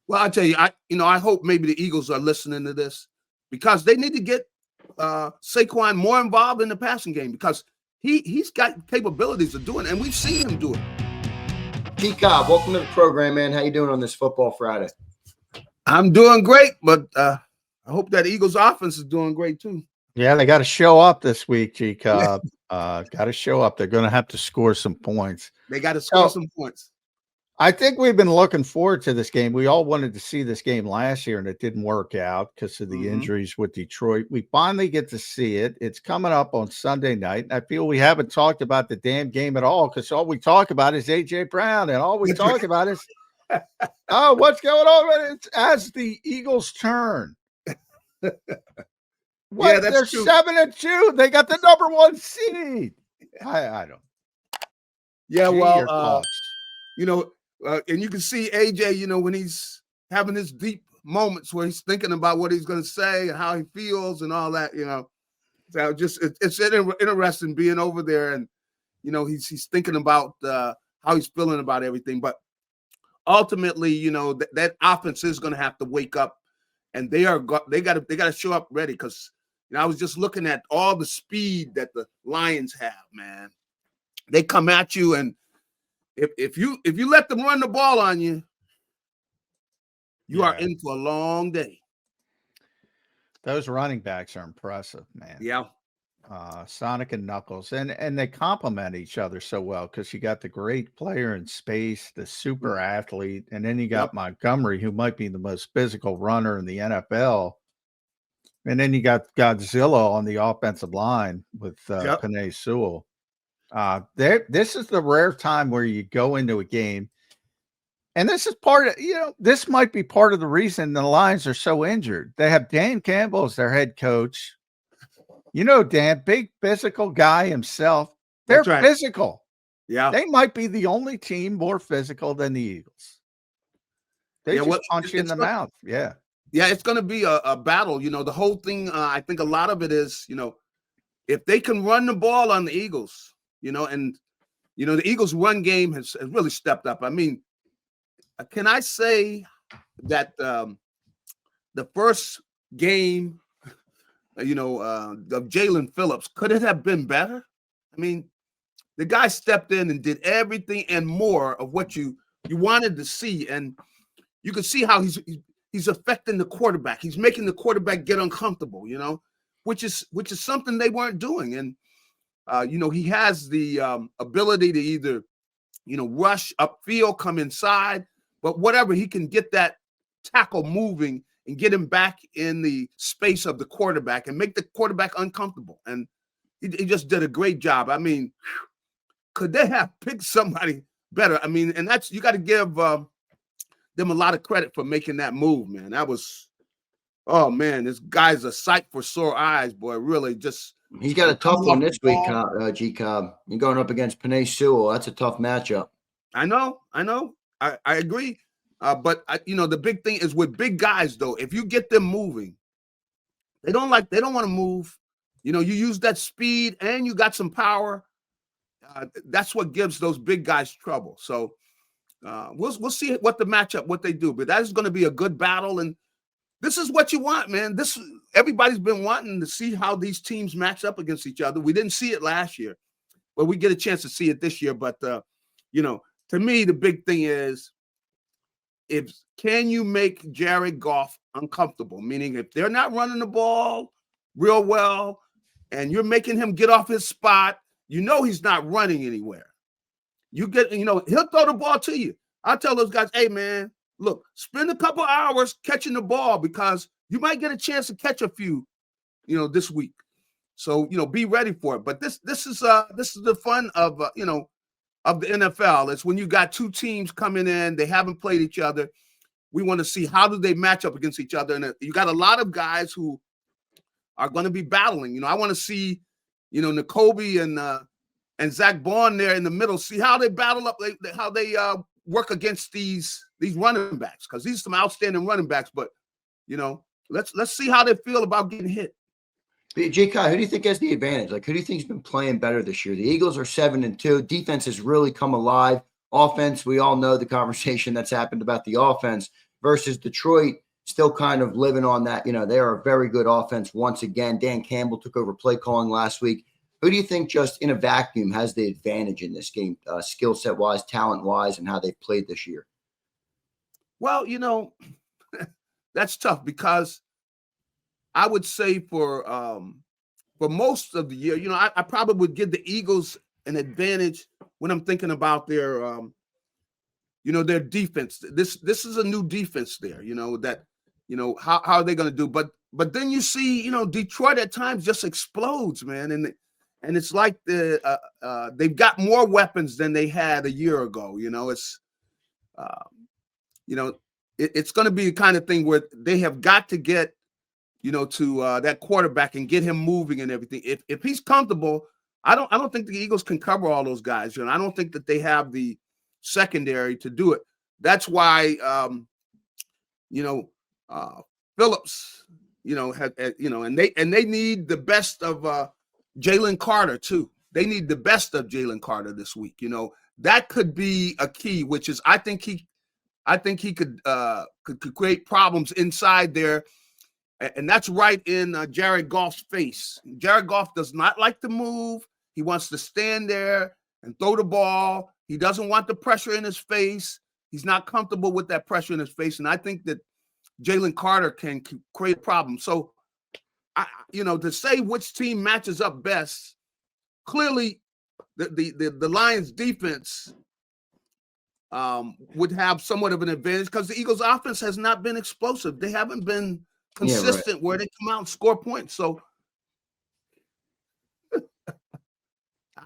Well, I tell you, I hope maybe the Eagles are listening to this because they need to get Saquon more involved in the passing game because he's got capabilities of doing it, and we've seen him do it. JAKIB, welcome to the program, man. How you doing on this Football Friday? I'm doing great, but I hope that Eagles offense is doing great too. Yeah, they got to show up this week, JAKIB. Got to show up. They're going to have to score some points. They got to score some points. I think we've been looking forward to this game. We all wanted to see this game last year, and it didn't work out because of the injuries with Detroit. We finally get to see it. It's coming up on Sunday night. I feel we haven't talked about the damn game at all because all we talk about is A.J. Brown, and all we talk about is, oh, what's going on? It's as the Eagles turn. They're 7-2. They got the number 1 seed. I don't. Yeah, well, and you can see AJ, when he's having his deep moments where he's thinking about what he's going to say and how he feels and all that, So it's interesting being over there and, he's thinking about how he's feeling about everything. But ultimately, that offense is going to have to wake up, and they got to show up ready because I was just looking at all the speed that the Lions have, man. They come at you, and if you let them run the ball on you, you are in for a long day. Those running backs are impressive, man. Yeah. Sonic and Knuckles, and they complement each other so well because you got the great player in space, the super athlete, and then you got Montgomery, who might be the most physical runner in the NFL. And then you got Godzilla on the offensive line with Penei Sewell. This is the rare time where you go into a game, and this is part of, this might be part of the reason the Lions are so injured. They have Dan Campbell as their head coach. Dan, big physical guy himself. They're physical. Yeah. They might be the only team more physical than the Eagles. They just punch you in the mouth. Yeah. Yeah, it's going to be a battle. The whole thing, I think a lot of it is, if they can run the ball on the Eagles, the Eagles' run game has really stepped up. I mean, can I say that the first game, of Jalen Phillips, could it have been better? I mean, the guy stepped in and did everything and more of what you wanted to see, and you could see how he's affecting the quarterback. He's making the quarterback get uncomfortable, which is something they weren't doing. And he has the ability to either, rush upfield, come inside, but whatever, he can get that tackle moving and get him back in the space of the quarterback and make the quarterback uncomfortable. And he just did a great job. I mean, could they have picked somebody better? I mean, and you got to give them a lot of credit for making that move, man. That was, oh man, this guy's a sight for sore eyes, boy. Really, just he's got a tough one this week, JAKIB. You're going up against Penei Sewell. That's a tough matchup. I know. I agree. But the big thing is with big guys, though, if you get them moving, they don't want to move. You use that speed and you got some power. That's what gives those big guys trouble. So we'll see what the matchup, what they do. But that is going to be a good battle. And this is what you want, man. Everybody's been wanting to see how these teams match up against each other. We didn't see it last year, but we get a chance to see it this year. But, to me, the big thing is, can you make Jared Goff uncomfortable? Meaning if they're not running the ball real well and you're making him get off his spot, he's not running anywhere. He'll throw the ball to you. I tell those guys, hey, man, look, spend a couple hours catching the ball because you might get a chance to catch a few, this week. So, be ready for it. But this is the fun of the NFL. It's when you got two teams coming in, they haven't played each other. We want to see how do they match up against each other. And you got a lot of guys who are going to be battling. I want to see, N'Kobe and Zach Bond there in the middle, see how they battle up, how they work against these running backs, because these are some outstanding running backs. But, let's see how they feel about getting hit. JAKIB, who do you think has the advantage? Like, who do you think has been playing better this year? The Eagles are 7-2. Defense has really come alive. Offense, we all know the conversation that's happened about the offense. versus Detroit still kind of living on that. You know, they are a very good offense once again. Dan Campbell took over play calling last week. Who do you think just in a vacuum has the advantage in this game, skill set wise, talent wise, and how they've played this year? Well, that's tough because I would say for most of the year, I probably would give the Eagles an advantage when I'm thinking about their their defense. This is a new defense there, how are they going to do? But then you see, Detroit at times just explodes, man. And it's like they've got more weapons than they had a year ago. It's going to be the kind of thing where they have got to get, to that quarterback and get him moving and everything. If he's comfortable, I don't think the Eagles can cover all those guys. I don't think that they have the secondary to do it. That's why, Phillips, and they need the best of Jalen Carter too. They need the best of Jalen Carter this week. That could be a key, which is I think he could create problems inside there. And that's right in Jared Goff's face. Jared Goff does not like to move. He wants to stand there and throw the ball. He doesn't want the pressure in his face. He's not comfortable with that pressure in his face. And I think that Jalen Carter can create a problem. So, to say which team matches up best, clearly the Lions defense would have somewhat of an advantage because the Eagles offense has not been explosive. They haven't been consistent where they come out and score points. So,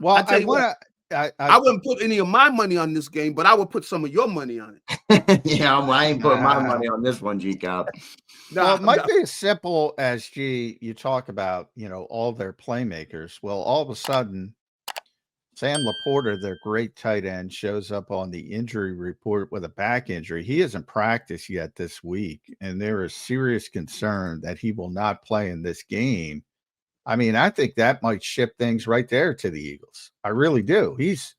well, I wouldn't put any of my money on this game, but I would put some of your money on it. Yeah, I ain't putting my money on this one, JAKIB. Well, it might be as simple as, you talk about, all their playmakers. Well, all of a sudden, Sam Laporta, their great tight end, shows up on the injury report with a back injury. He hasn't practiced yet this week, and there is serious concern that he will not play in this game. I mean, I think that might shift things right there to the Eagles. I really do. He's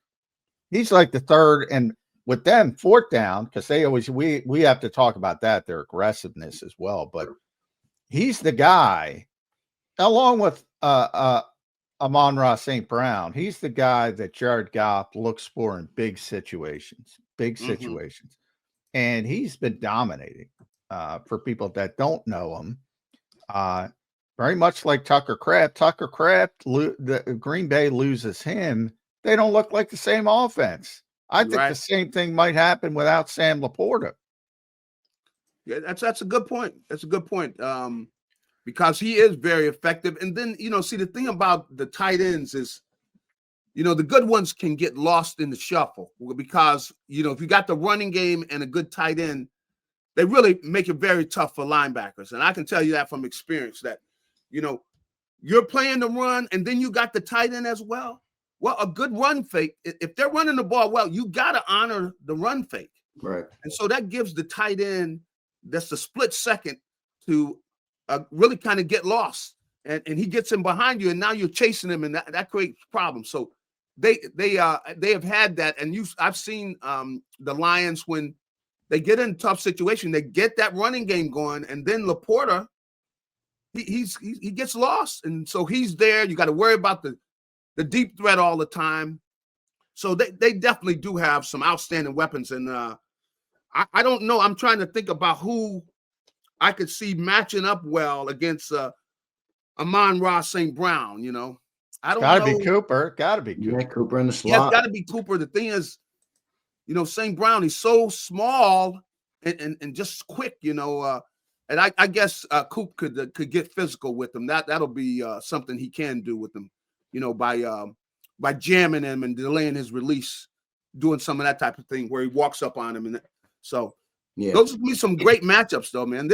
like the third, and with them, fourth down, because they always we have to talk about that, their aggressiveness as well. But he's the guy, along with Amon-Ra St. Brown. He's the guy that Jared Goff looks for in big situations. And he's been dominating for people that don't know him. Very much like Tucker Kraft. Tucker Kraft, the Green Bay loses him. They don't look like the same offense. I think the same thing might happen without Sam Laporta. Yeah, that's a good point. That's a good point. Because he is very effective. And then, see, the thing about the tight ends is, the good ones can get lost in the shuffle because, if you got the running game and a good tight end, they really make it very tough for linebackers. And I can tell you that from experience that, you're playing the run and then you got the tight end as well. Well, a good run fake, if they're running the ball well, you got to honor the run fake. Right. And so that gives the tight end that's a split second to really kind of get lost. And he gets him behind you, and now you're chasing him, and that creates problems. So they have had that. And I've seen the Lions when they get in a tough situation, they get that running game going, and then Laporta, he gets lost. And so he's there. You got to worry about the deep threat all the time. So they definitely do have some outstanding weapons. And I don't know. I'm trying to think about who I could see matching up well against Amon-Ra St. Brown. I don't know. Gotta be Cooper. Yeah, Cooper in the slot. Yeah, it's got to be Cooper. The thing is, St. Brown, he's so small and just quick, and I guess Coop could get physical with him. That'll be something he can do with him, by jamming him and delaying his release, doing some of that type of thing where he walks up on him. And so those would be some great matchups, though, man.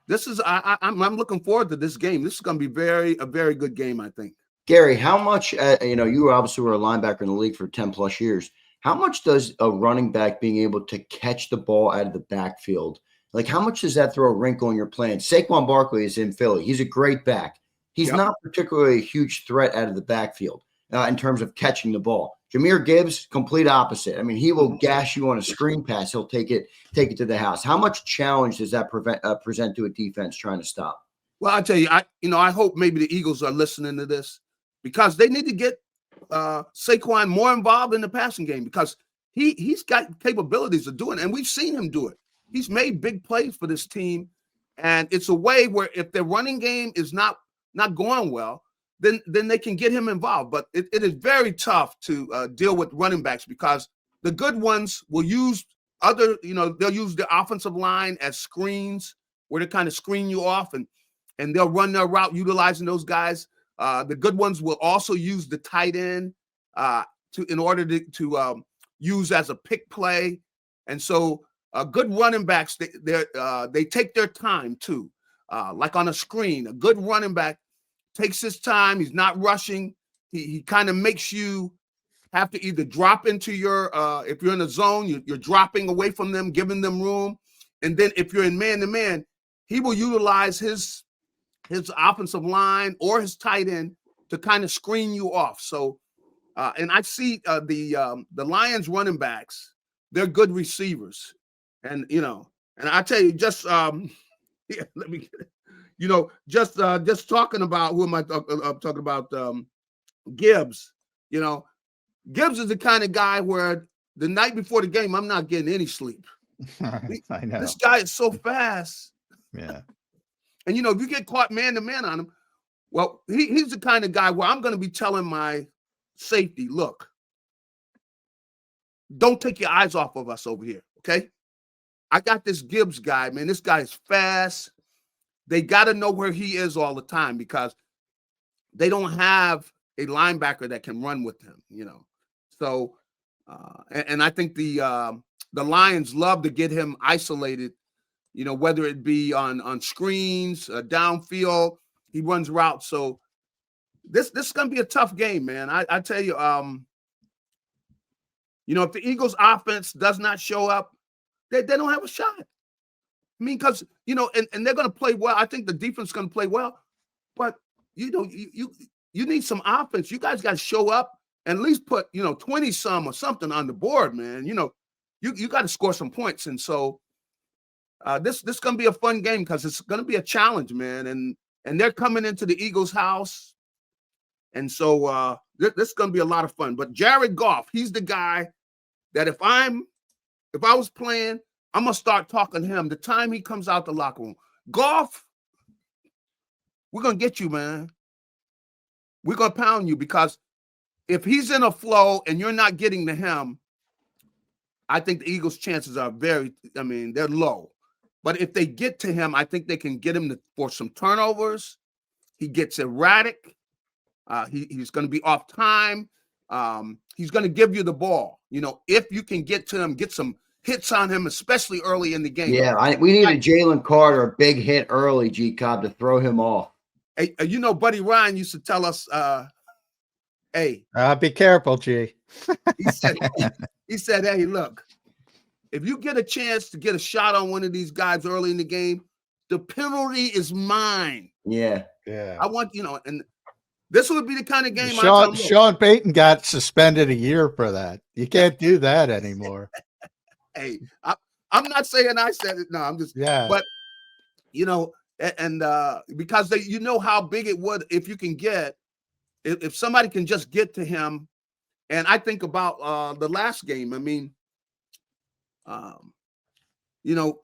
I'm looking forward to this game. This is going to be a very good game, I think. Garry, how much, you obviously were a linebacker in the league for 10 plus years. How much does a running back being able to catch the ball out of the backfield, like how much does that throw a wrinkle in your plan? Saquon Barkley is in Philly. He's a great back. He's not particularly a huge threat out of the backfield. in terms of catching the ball. Jahmyr Gibbs, complete opposite. I mean, he will gash you on a screen pass. He'll take it to the house. How much challenge does that present to a defense trying to stop? Well, I tell you, I hope maybe the Eagles are listening to this, because they need to get Saquon more involved in the passing game, because he's got capabilities of doing it, and we've seen him do it. He's made big plays for this team, and it's a way where if their running game is not going well, then they can get him involved. But it is very tough to deal with running backs, because the good ones will use they'll use the offensive line as screens where they kind of screen you off, and they'll run their route utilizing those guys. The good ones will also use the tight end in order to use as a pick play. And so good running backs, they take their time too. Like on a screen, a good running back takes his time. He's not rushing. He kind of makes you have to either drop into your if you're in a zone, you're dropping away from them, giving them room. And then if you're in man-to-man, he will utilize his offensive line or his tight end to kind of screen you off. So, and I see the Lions running backs, they're good receivers. And, and I tell you, just, let me get it. Just talking about, who am I talking about? Gibbs. Gibbs is the kind of guy where the night before the game, I'm not getting any sleep. I know. This guy is so fast. Yeah. And, if you get caught man-to-man on him, well, he's the kind of guy where I'm going to be telling my safety, look, don't take your eyes off of us over here, okay? I got this Gibbs guy, man. This guy is fast. They got to know where he is all the time, because they don't have a linebacker that can run with him, So, and I think the Lions love to get him isolated, whether it be on screens, downfield, he runs routes. So this is going to be a tough game, man. I tell you, if the Eagles offense does not show up, they don't have a shot. I mean, because, and they're going to play well. I think the defense is going to play well, but, you need some offense. You guys got to show up and at least put, 20 some or something on the board, man. You got to score some points. And so this is going to be a fun game, because it's going to be a challenge, man. And they're coming into the Eagles' house. And so this is going to be a lot of fun. But Jared Goff, he's the guy that if I was playing, I'm going to start talking to him the time he comes out the locker room. Goff, we're going to get you, man. We're going to pound you, because if he's in a flow and you're not getting to him, I think the Eagles' chances are they're low. But if they get to him, I think they can get him for some turnovers. He gets erratic. He's going to be off time. He's going to give you the ball. If you can get to him, get some hits on him, especially early in the game. Yeah, we need a Jalen Carter, a big hit early, G-Cobb, to throw him off. Hey, Buddy Ryan used to tell us, hey. Be careful, G. He said, hey, look, if you get a chance to get a shot on one of these guys early in the game, the penalty is mine. Yeah. I want, and this would be the kind of game. Sean Payton got suspended a year for that. You can't do that anymore. Hey, I'm not saying I said it. No, I'm just, but, and because how big it would if you can get, if somebody can just get to him. And I think about the last game. I mean,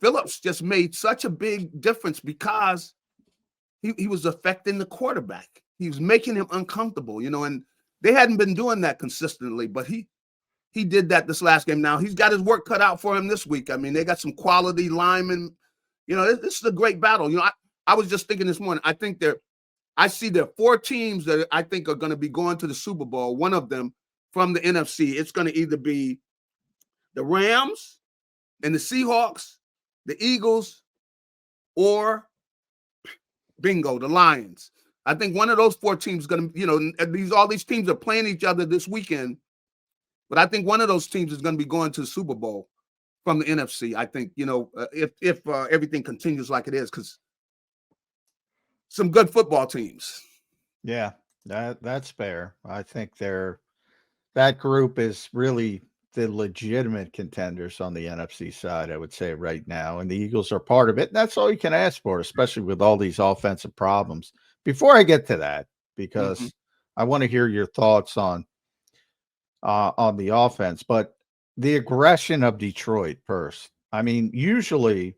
Phillips just made such a big difference, because he was affecting the quarterback. He was making him uncomfortable, and they hadn't been doing that consistently, but he did that this last game. Now he's got his work cut out for him this week. I mean, they got some quality linemen. This is a great battle. I was just thinking this morning, I see there are 4 teams that I think are going to be going to the Super Bowl. One of them from the NFC. It's going to either be the Rams and the Seahawks, the Eagles, or bingo, the Lions. I think one of those 4 teams is going to, all these teams are playing each other this weekend, but I think one of those teams is going to be going to the Super Bowl from the NFC. I think, if everything continues like it is, because some good football teams. Yeah. That's fair. I think that group is really the legitimate contenders on the NFC side, I would say right now, and the Eagles are part of it. And that's all you can ask for, especially with all these offensive problems. Before I get to that, Mm-hmm. because I want to hear your thoughts on the offense, but the aggression of Detroit first. I mean, usually,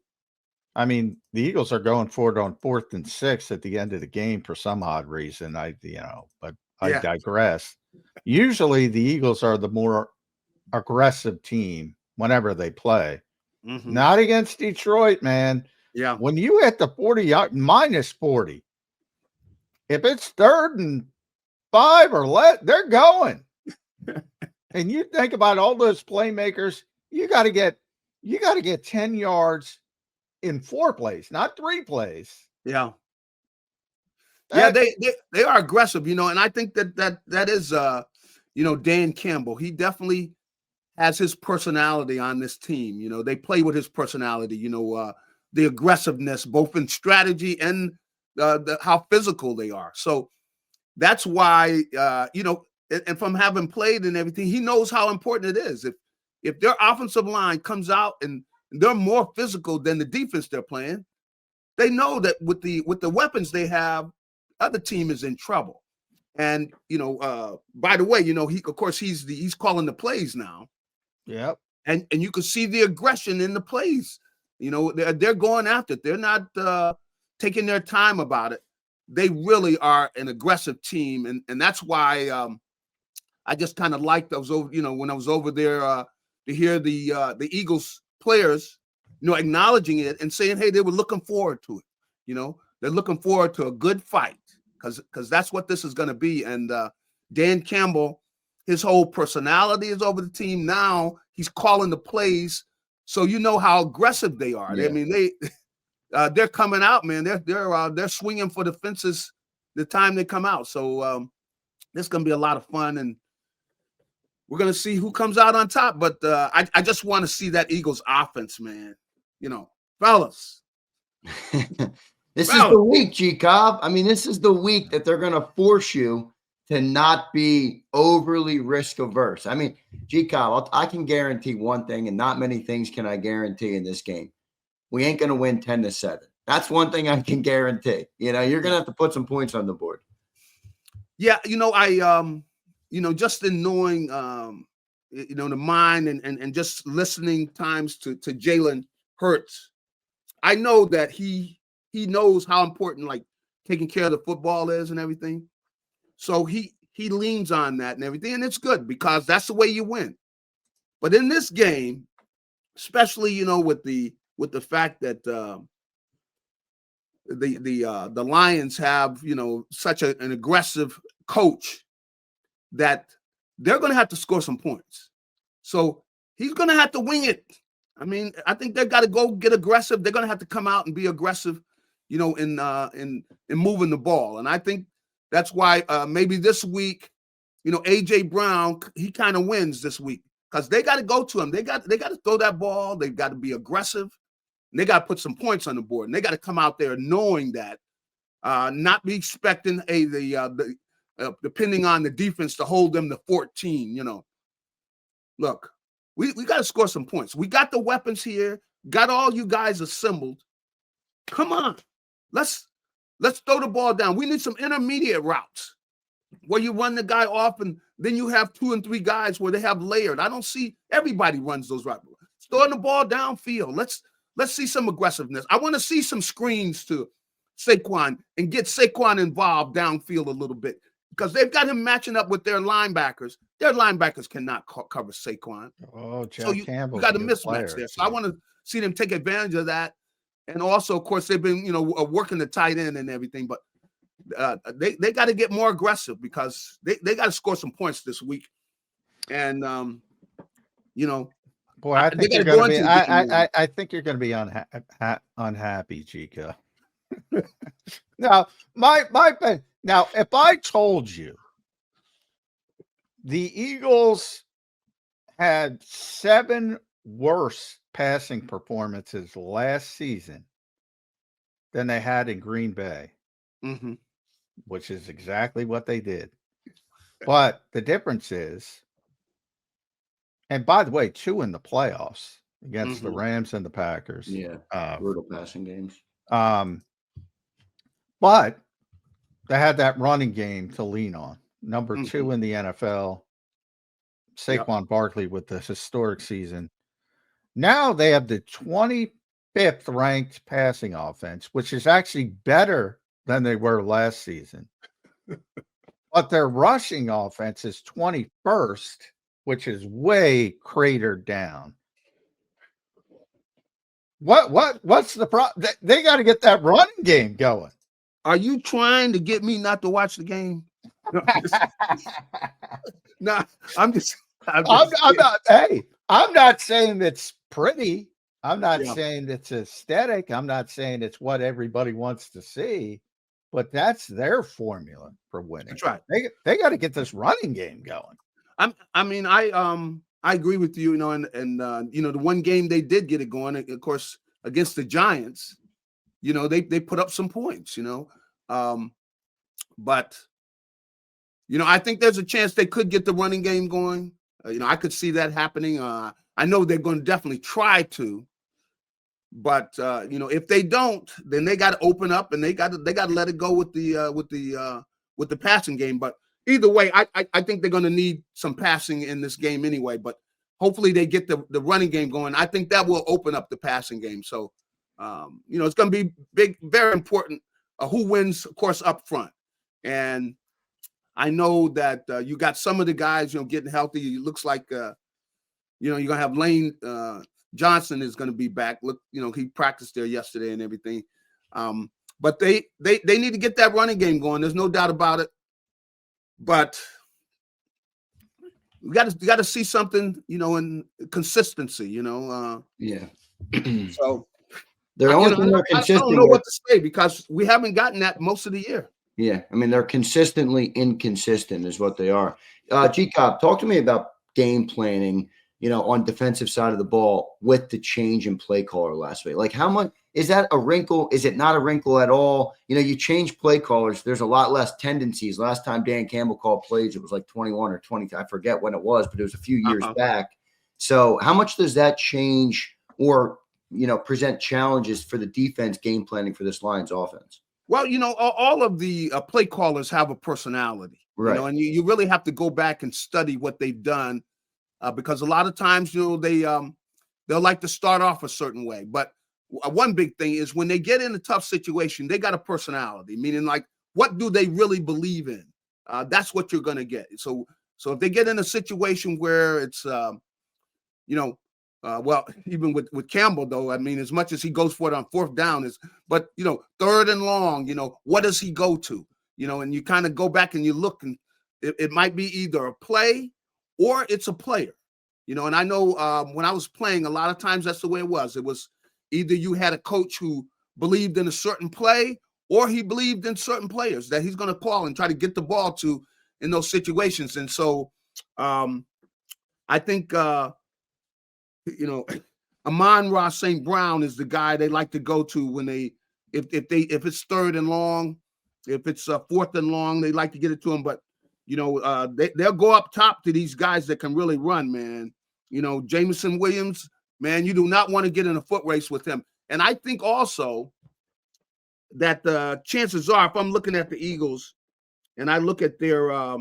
the Eagles are going for it on 4th and 6 at the end of the game for some odd reason. But I Yeah. digress. Usually, the Eagles are the more aggressive team whenever they play. Mm-hmm. Not against Detroit, man. Yeah. When you hit the 40 minus 40, if it's 3rd and 5 or less, they're going. And you think about all those playmakers, you got to get 10 yards in 4 plays, not 3 plays. Yeah. Yeah, That they are aggressive, and I think that is Dan Campbell. He definitely has his personality on this team. They play with his personality, the aggressiveness, both in strategy and how physical they are. So that's why, and from having played and everything, he knows how important it is. If their offensive line comes out and they're more physical than the defense they're playing, they know that with the weapons they have, other team is in trouble. And by the way, he's calling the plays now. Yep. And you can see the aggression in the plays. They're going after it. They're not taking their time about it. They really are an aggressive team, and that's why I just kind of liked. I was over, when I was over there to hear the Eagles players, acknowledging it and saying, hey, they were looking forward to it. They're looking forward to a good fight because that's what this is going to be. And Dan Campbell, his whole personality is over the team now. He's calling the plays, so you know how aggressive they are. Yeah. I mean, they're coming out, man. They're swinging for the fences the time they come out. So this is going to be a lot of fun, and we're going to see who comes out on top. But I just want to see that Eagles offense, man. Fellas. This is the week, G-Cobb. I mean, this is the week that they're going to force you to not be overly risk averse. I mean, G-Cobb, I can guarantee one thing, and not many things can I guarantee in this game. We ain't going to win 10-7. That's one thing I can guarantee. You're going to have to put some points on the board. Yeah, I just in knowing the mind and just listening times to Jalen Hurts, I know that he knows how important like taking care of the football is and everything. So he leans on that and everything, and it's good because that's the way you win. But in this game, especially with the fact that the Lions have such an aggressive coach that they're going to have to score some points. So he's going to have to wing it. I mean, I think they've got to go get aggressive. They're going to have to come out and be aggressive, in moving the ball. And I think that's why maybe this week, AJ Brown, he kind of wins this week because they got to go to him. They got to throw that ball. They've got to be aggressive. And they got to put some points on the board. And they got to come out there knowing that, not be expecting depending on the defense to hold them to 14. Look, we got to score some points. We got the weapons here. Got all you guys assembled. Come on, let's throw the ball down. We need some intermediate routes where you run the guy off, and then you have 2 and 3 guys where they have layered. I don't see everybody runs those routes. Throwing the ball downfield. Let's see some aggressiveness. I want to see some screens to Saquon and get Saquon involved downfield a little bit because they've got him matching up with their linebackers. Their linebackers cannot cover Saquon. Oh, so you got a mismatch there. So I want to see them take advantage of that. And also, of course, they've been, working the tight end and everything, but they got to get more aggressive because they got to score some points this week. And, boy, I think you're going to be. I think you're going to be unhappy, Chica. Now, now, if I told you the Eagles had 7 worse passing performances last season than they had in Green Bay, mm-hmm. which is exactly what they did. But the difference is, and by the way, 2 in the playoffs against the Rams and the Packers. Yeah, brutal passing games. But they had that running game to lean on. Number 2 in the NFL, Saquon Barkley with the historic season. Now they have the 25th ranked passing offense, which is actually better than they were last season. But their rushing offense is 21st, which is way cratered down. What's the problem? They got to get that running game going. Are you trying to get me not to watch the game? No, I'm not. Hey, I'm not saying it's pretty. I'm not saying it's aesthetic. I'm not saying it's what everybody wants to see. But that's their formula for winning. That's right. They got to get this running game going. I agree with you. And the one game they did get it going, of course, against the Giants. They put up some points. But I think there's a chance they could get the running game going. I could see that happening. I know they're going to definitely try to. But if they don't, then they got to open up and they got to let it go with the passing game. But either way, I think they're going to need some passing in this game anyway. But hopefully they get the running game going. I think that will open up the passing game. So it's going to be big, very important. Who wins, of course, up front. And I know that you got some of the guys getting healthy. It looks like you're going to have Lane. Johnson is going to be back. Look, he practiced there yesterday and everything. But they need to get that running game going. There's no doubt about it. But we got to see something, in consistency. Yeah. So they're only they're consistent. I don't know what to say because we haven't gotten that most of the year. Yeah, I mean they're consistently inconsistent, is what they are. JAKIB, talk to me about game planning. On defensive side of the ball with the change in play caller last week. Like, how much is that a wrinkle? Is it not a wrinkle at all? You change play callers. There's a lot less tendencies. Last time Dan Campbell called plays, it was like 21 or 20. I forget when it was, but it was a few years back. So how much does that change or, present challenges for the defense game planning for this Lions offense? Well, all of the play callers have a personality, right? And you really have to go back and study what they've done. Because a lot of times, they'll like to start off a certain way. But one big thing is when they get in a tough situation, they got a personality, meaning like, what do they really believe in? That's what you're going to get. So if they get in a situation where it's, well, even with Campbell, though, I mean, as much as he goes for it on fourth down but third and long, what does he go to? And you kind of go back and you look and it might be either a play or it's a player, and I know when I was playing, a lot of times that's the way it was. It was either you had a coach who believed in a certain play or he believed in certain players that he's going to call and try to get the ball to in those situations. And so I think, Amon-Ra St. Brown is the guy they like to go to when if it's third and long, if it's fourth and long, they like to get it to him. But they'll go up top to these guys that can really run, man. Jameson Williams, man, you do not want to get in a foot race with him. And I think also that the chances are, if I'm looking at the Eagles and I look at their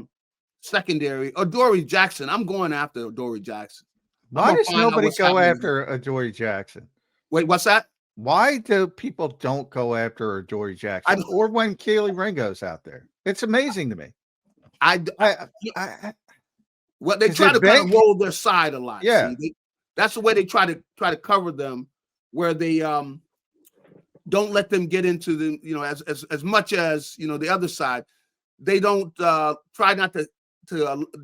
secondary, Adoree Jackson, I'm going after Adoree Jackson. Why does nobody go after Adoree Jackson? Wait, what's that? Why do people don't go after Adoree Jackson or when Keely Ringo's out there? It's amazing to me. Well, they try to kind of roll their side a lot. Yeah, that's the way they try to cover them, where they don't let them get into the as much as the other side. They don't try not to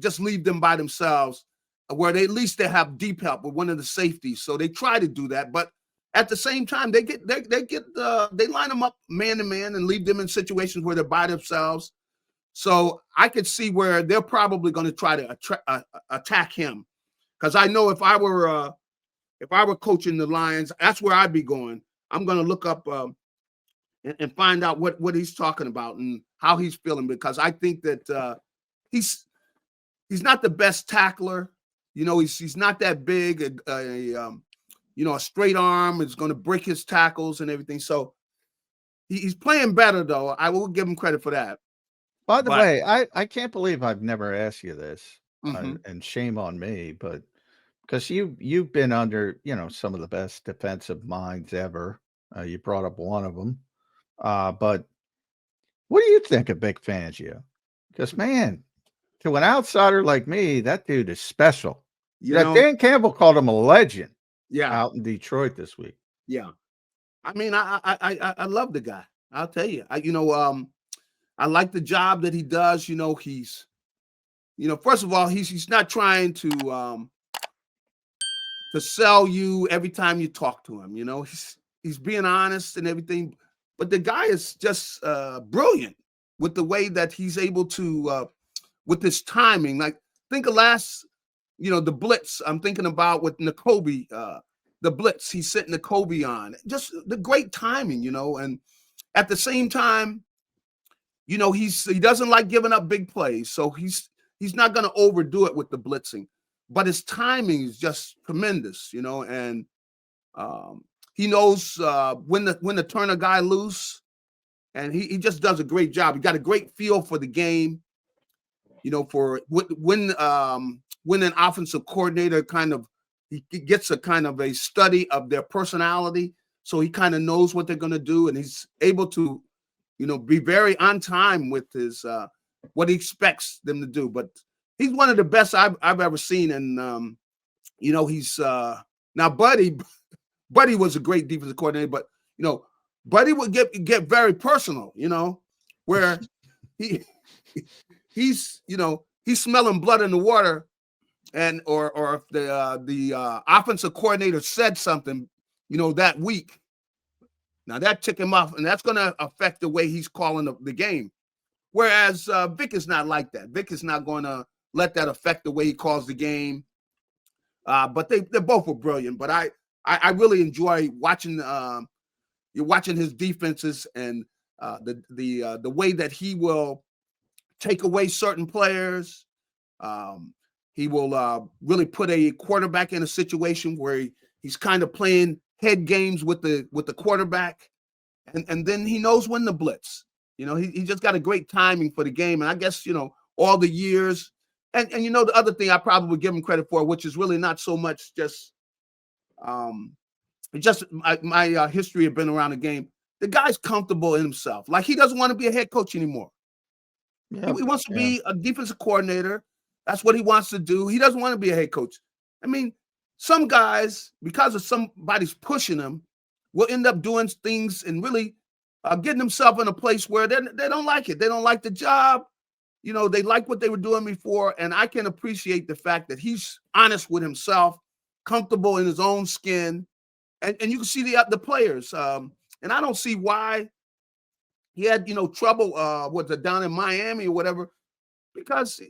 just leave them by themselves, where at least they have deep help with one of the safeties. So they try to do that, but at the same time they line them up man to man and leave them in situations where they're by themselves. So I could see where they're probably going to try to attack him, because I know if I were coaching the Lions, that's where I'd be going. I'm going to look up and find out what he's talking about and how he's feeling, because I think that he's not the best tackler. He's not that big. A straight arm is going to break his tackles and everything. So he's playing better, though. I will give him credit for that. By the way, I can't believe I've never asked you this, Mhm. and shame on me, but because you've been under some of the best defensive minds ever. You brought up one of them, but what do you think of Vic Fangio? Because man, to an outsider like me, that dude is special. Dan Campbell called him a legend. Yeah, out in Detroit this week. Yeah, I mean, I love the guy. I'll tell you. I like the job that he does. He's, first of all, he's not trying to sell you every time you talk to him. He's being honest and everything. But the guy is just brilliant with the way that he's able to, with his timing. Like, think of the blitz. I'm thinking about with Nakobe, the blitz. He's sitting Nakobe on. Just the great timing, and at the same time, he doesn't like giving up big plays, so he's not going to overdo it with the blitzing. But his timing is just tremendous, and he knows when to turn a guy loose, and he just does a great job. He got a great feel for the game, for when an offensive coordinator he gets a kind of a study of their personality, so he kind of knows what they're going to do, and he's able to, be very on time with his what he expects them to do. But he's one of the best I've ever seen, and he's now Buddy was a great defensive coordinator, but Buddy would get very personal, where he's smelling blood in the water. And or if the offensive coordinator said something, that week, now that tick him off, and that's going to affect the way he's calling the game. Whereas Vic is not like that. Vic is not going to let that affect the way he calls the game. But they both were brilliant. But I really enjoy watching his defenses and the way that he will take away certain players. He will really put a quarterback in a situation where he's kind of playing head games with the quarterback, and then he knows when to blitz. He just got a great timing for the game, and I guess all the years, and the other thing I probably would give him credit for, which is really not so much just my history of being around the game. The guy's comfortable in himself, like he doesn't want to be a head coach anymore. He wants to be a defensive coordinator. That's what he wants to do. He doesn't want to be a head coach. I mean, some guys, because of somebody's pushing them, will end up doing things and really getting themselves in a place where they don't like it. They don't like the job. They like what they were doing before. And I can appreciate the fact that he's honest with himself, comfortable in his own skin. And you can see the players. And I don't see why he had, trouble down in Miami or whatever, because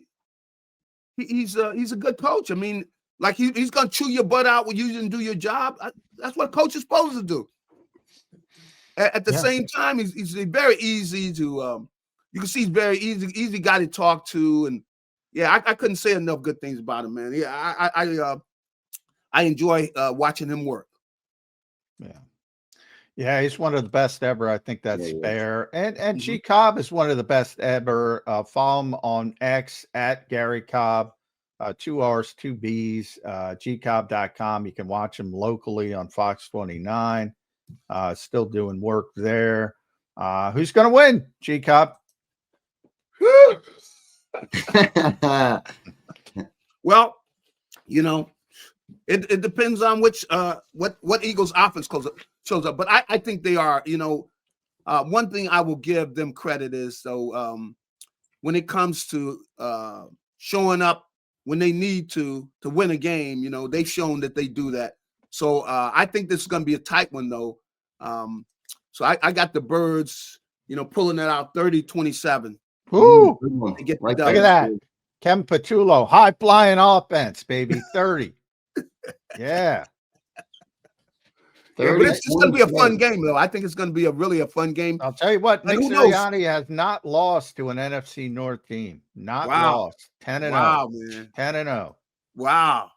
he's a good coach. I mean, like he's going to chew your butt out when you didn't do your job. That's what a coach is supposed to do. At the same time, he's very easy to you can see he's very easy guy to talk to. And I couldn't say enough good things about him, man. I enjoy watching him work. Yeah, he's one of the best ever. I think that's fair. And G Cobb is one of the best ever. Follow him on X at Garry Cobb, 2 R's, 2 B's, gcobb.com. You can watch him locally on Fox 29. Still doing work there. Who's going to win, G Cobb? Well, it depends on which what Eagles offense shows up. But I think they are, one thing I will give them credit is, when it comes to showing up when they need to win a game, they've shown that they do that. So I think this is going to be a tight one, though. So I got the Birds, pulling it out 30-27. Woo! Look at that. Kevin Patullo, high-flying offense, baby, 30. Yeah. Yeah, but it's going to be a 30 fun game, though. I think it's going to be a fun game. I'll tell you what, And Nick who knows? Sirianni has not lost to an NFC North team. Not Wow. lost. 10-0. Wow, man. 10-0. Wow.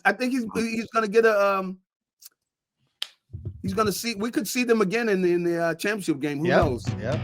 I think he's going to get a he's going to see. We could see them again in the championship game. Who knows? Yep.